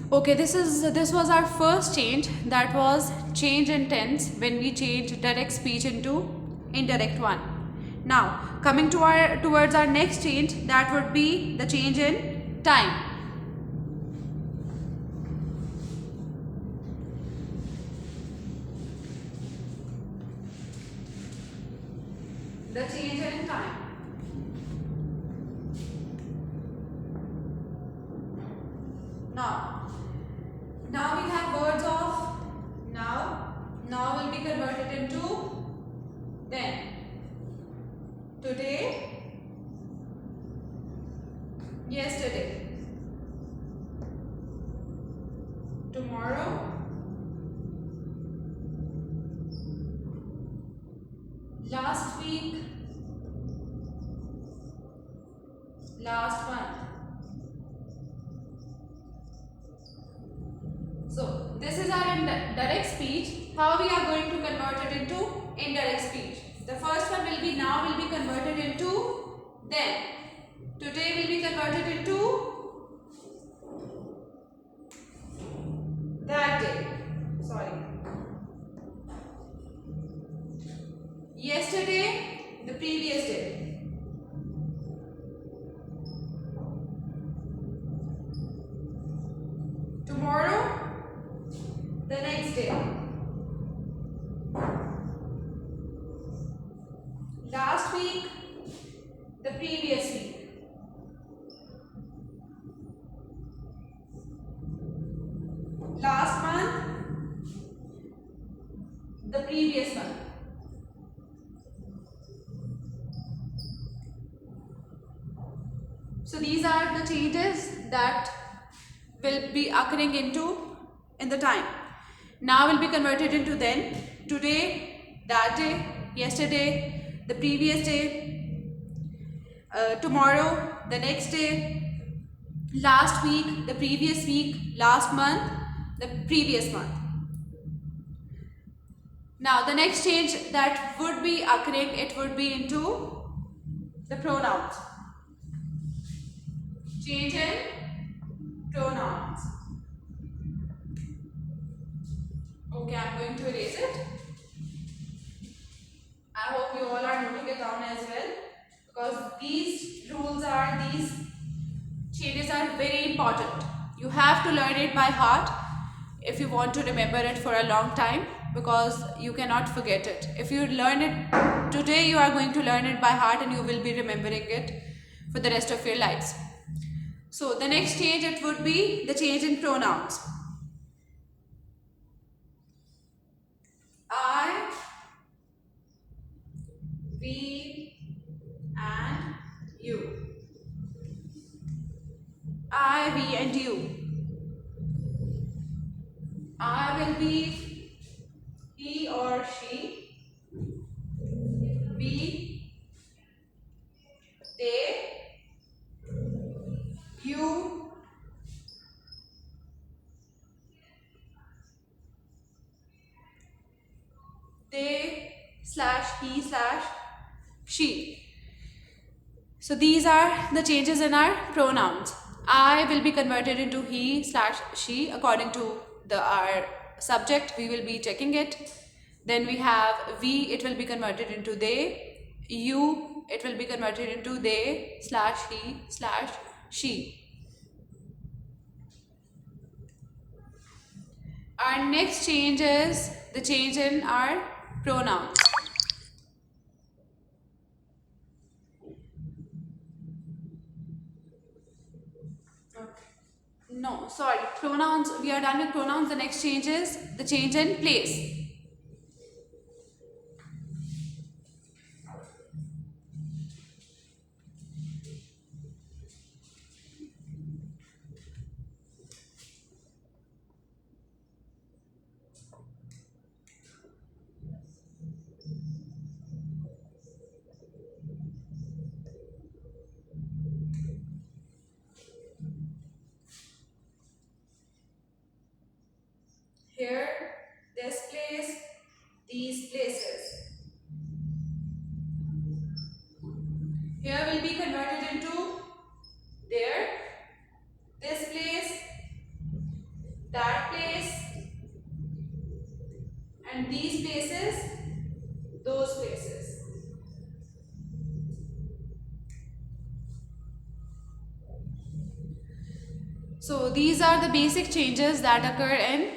Okay, this was our first change, that was change in tense when we change direct speech into indirect one. Now, coming to our towards our next change, that would be the change in time. The change in time. Now, now we have words of now. Now will be converted into then. Today, yesterday, tomorrow, last week, last month. So this is our direct speech. How we are going to convert it into indirect speech? The first one will be now will be converted into then. Today will be converted into that day. Sorry. Yesterday, the previous day. Tomorrow, the next day. Last week, the previous week. Last month, the previous month. So these are the changes that will be occurring in the time. Now will be converted into then, today, that day, yesterday, the previous day, tomorrow, the next day, last week, the previous week, last month, the previous month. Now the next change that would be occurring, it would be into the pronouns. Change in pronouns. Okay, I'm going to erase it. I hope you all are noting it down as well, because these changes are very important. You have to learn it by heart if you want to remember it for a long time, because you cannot forget it. If you learn it today, you are going to learn it by heart and you will be remembering it for the rest of your lives. So the next change, it would be the change in pronouns. I, we, and you. I, we, and you. I will be he or she. We, they, you, they slash he slash she. So these are the changes in our pronouns. I will be converted into he slash she according to our subject. We will be checking it. Then we have we, it will be converted into they. You, it will be converted into they slash he slash she. Our next change is the change in our pronouns. No, sorry, pronouns, we are done with pronouns. The next change is the change in place. Here, this place, that place, and these places, those places. So these are the basic changes that occur in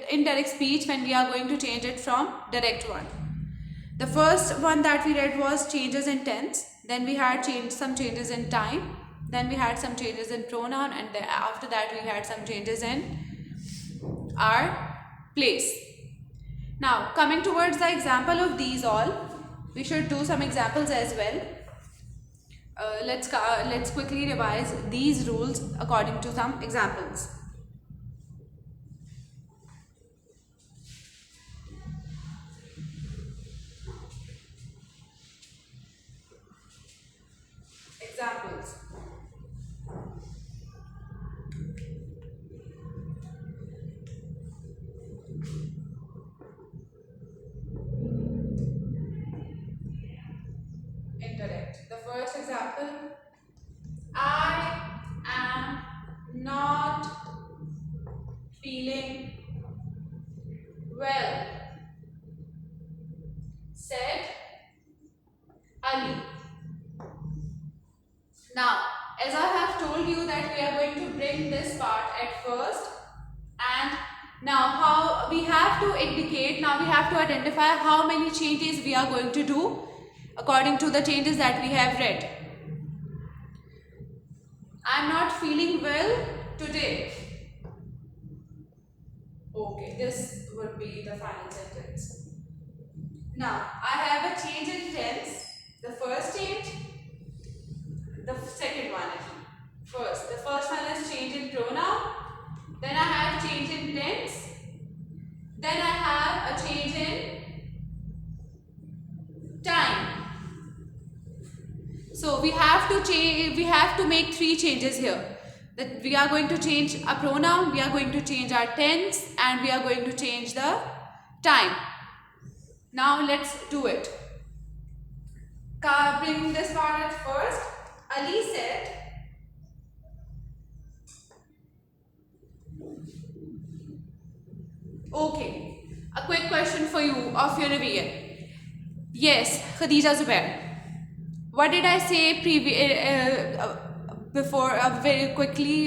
indirect speech when we are going to change it from direct one. The first one that we read was changes in tense, then we had some changes in time, then we had some changes in pronoun, and then after that we had some changes in our place. Now coming towards the example of these all, we should do some examples as well. Let's quickly revise these rules according to some examples. Examples. Indirect. The first example, I am not feeling well, said Ali. Now, as I have told you that we are going to bring this part at first, and now how we have to indicate, now we have to identify how many changes we are going to do according to the changes that we have read. I am not feeling well today. Okay, this would be the final sentence. Now, I have a change in tense. The first change, the second one first. The first one is change in pronoun. Then I have change in tense. Then I have a change in time. So we have to change. We have to make three changes here. That we are going to change a pronoun, we are going to change our tense, and we are going to change the time. Now let's do it. Bring this part at first. Ali said, okay, a quick question for you of your revision. Yes, Khadija Zubair. What did I say before? Very quickly,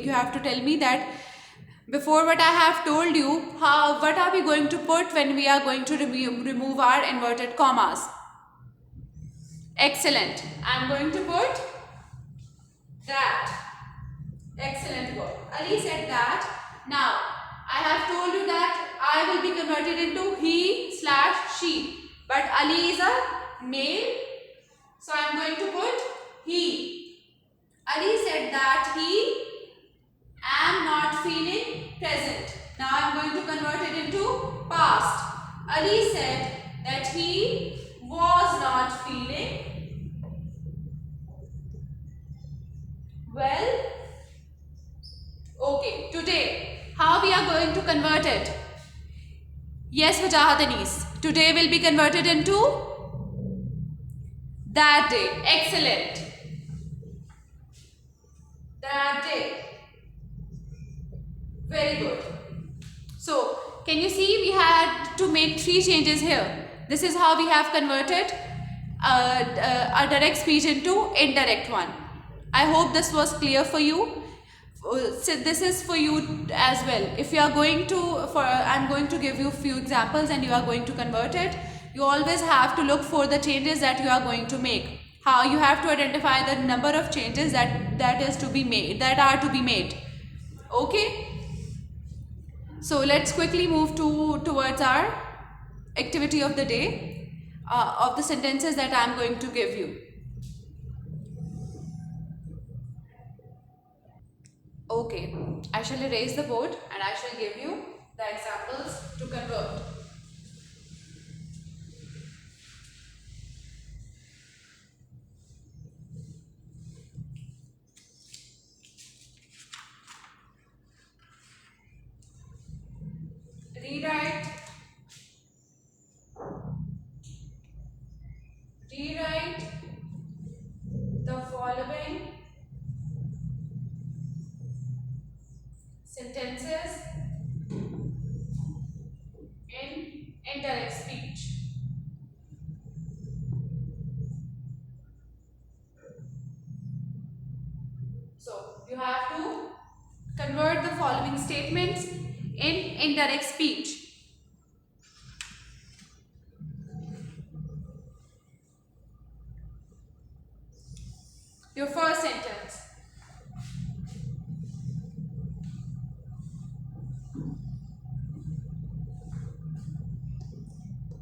you have to tell me that before what I have told you, what are we going to put when we are going to remove our inverted commas? Excellent. I am going to put that. Excellent work. Ali said that. Now, I have told you that I will be converted into he/she. But Ali is a male. So I am going to put he. Ali said that he am not feeling present. Now I am going to convert it into past. Ali said that he was not feeling well. Okay, today, how we are going to convert it? Yes, Wajahat Anis. Today will be converted into that day. Excellent. That day. Very good. So, can you see we had to make three changes here. This is how we have converted a direct speech into indirect one. I hope this was clear for you. So this is for you as well. If you are going to, I'm going to give you a few examples and you are going to convert it. You always have to look for the changes that you are going to make. How you have to identify the number of changes that is to be made, that are to be made. Okay. So let's quickly move towards our activity of the day, of the sentences that I am going to give you. Okay, I shall erase the board and I shall give you the examples to convert. Rewrite the following So you have to convert the following statements in indirect speech. Your first sentence.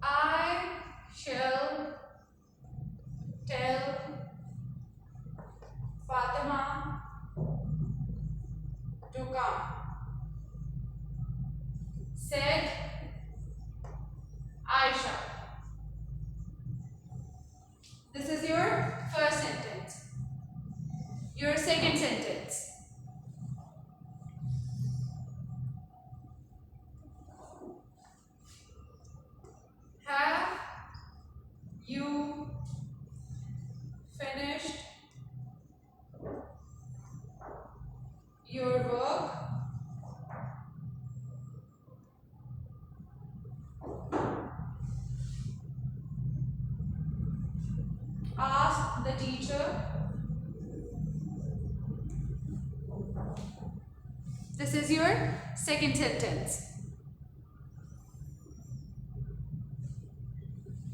I shall tell Fatima to come. Said Aisha. This is your first sentence. Your second sentence. Have you finished your work? Asked the teacher. This is your second sentence.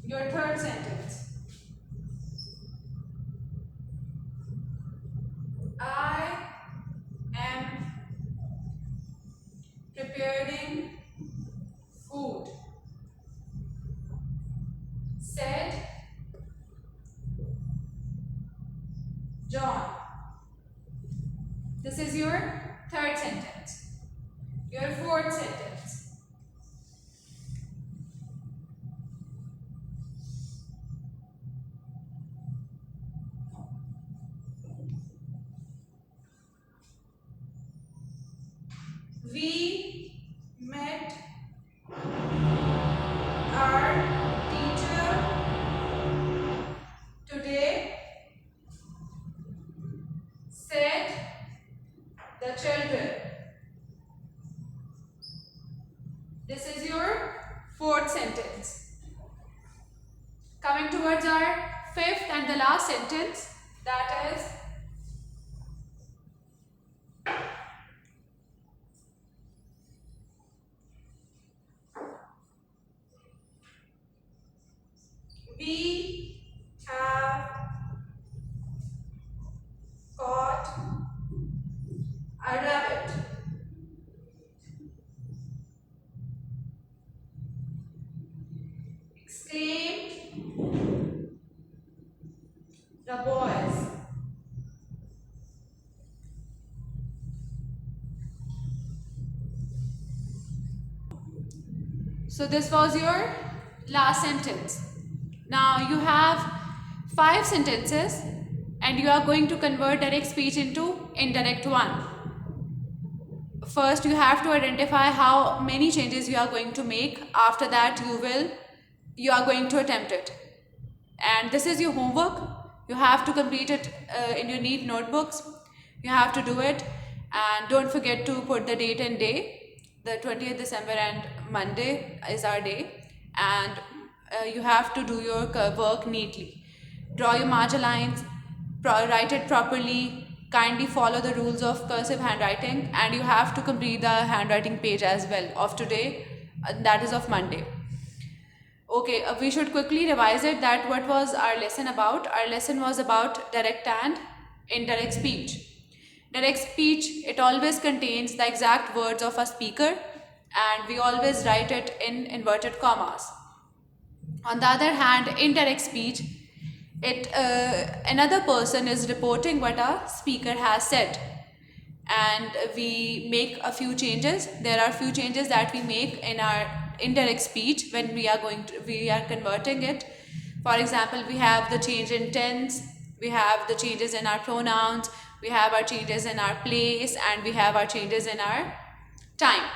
Your third sentence. I am preparing food. Said John. This is your third sentence. Your fourth sentence. We met our teacher today. Said the children. This is your fourth sentence. Coming towards our fifth and the last sentence, that is we have caught a rabbit. Exclaimed the boys. So this was your last sentence. Now you have 5 sentences and you are going to convert direct speech into indirect one. First you have to identify how many changes you are going to make. After that you are going to attempt it. And this is your homework. You have to complete it in your neat notebooks. You have to do it, and don't forget to put the date and day. The 20th December and Monday is our day, and you have to do your work neatly. Draw your margin lines, write it properly, kindly follow the rules of cursive handwriting, and you have to complete the handwriting page as well of today, that is of Monday. Okay, we should quickly revise it that what was our lesson about. Our lesson was about direct and indirect speech. Direct speech, it always contains the exact words of a speaker and we always write it in inverted commas. On the other hand, indirect speech, another person is reporting what a speaker has said and we make a few changes. There are few changes that we make in our indirect speech when we are converting it. For example, we have the change in tense, we have the changes in our pronouns, we have our changes in our place, and we have our changes in our time.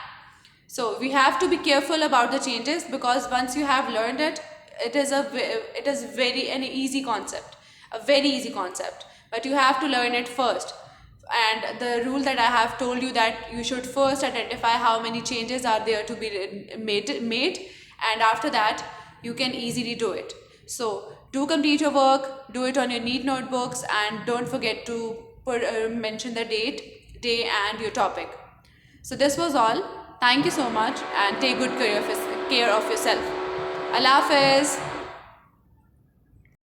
So we have to be careful about the changes because once you have learned it, it is an easy concept, a very easy concept, but you have to learn it first. And the rule that I have told you that you should first identify how many changes are there to be made, and after that you can easily do it. So do complete your work, do it on your neat notebooks, and don't forget to mention the date, day and your topic. So this was all. Thank you so much and take good care of yourself. Allah Hafiz.